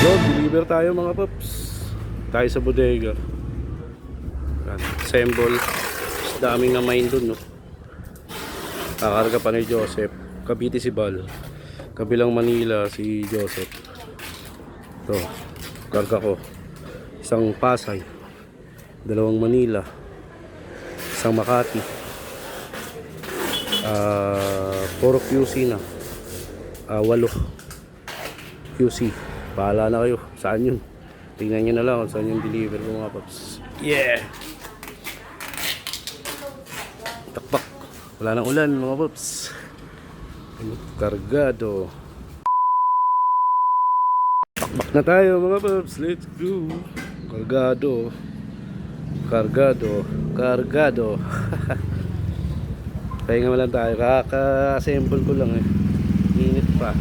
Deliver tayo mga paps. Tayo sa bodega. Yan, assemble. Daming ngamain dun, no. Kakarga pa ni Joseph. Cavite si Bal. Kabilang Manila si Joseph. Ito, karga ko. Isang Pasay. Dalawang Manila. Isang Makati. Puro QC na. 8 QC. Bahala na kayo. Saan yun? Tingnan nyo na lang kung saan yung deliver ko mga paps. Yeah! Takpak. Wala nang ulan mga paps. Kargado. Takpak na tayo mga paps. Let's go. Kargado. Kargado. Kargado. Pahinga mo lang tayo. Kaka-assemble ko lang eh. Init pa.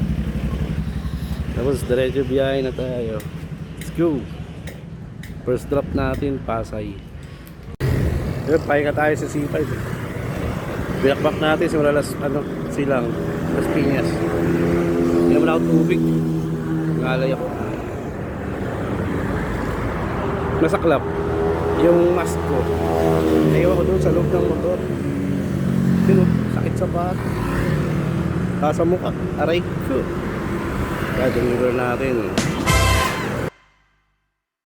Tapos diretso biyahe na tayo. Let's go. First drop natin Pasay. Pahinga tayo sa C5 eh. Binakbak natin simula silang Las Piñas. Hindi naman ako tubig. Ngalay ako. Nasaklap yung mask ko. Ayaw ako doon sa loob ng motor. Sakit sa paa. Sa mukha. Aray ko. Kaya deliver natin.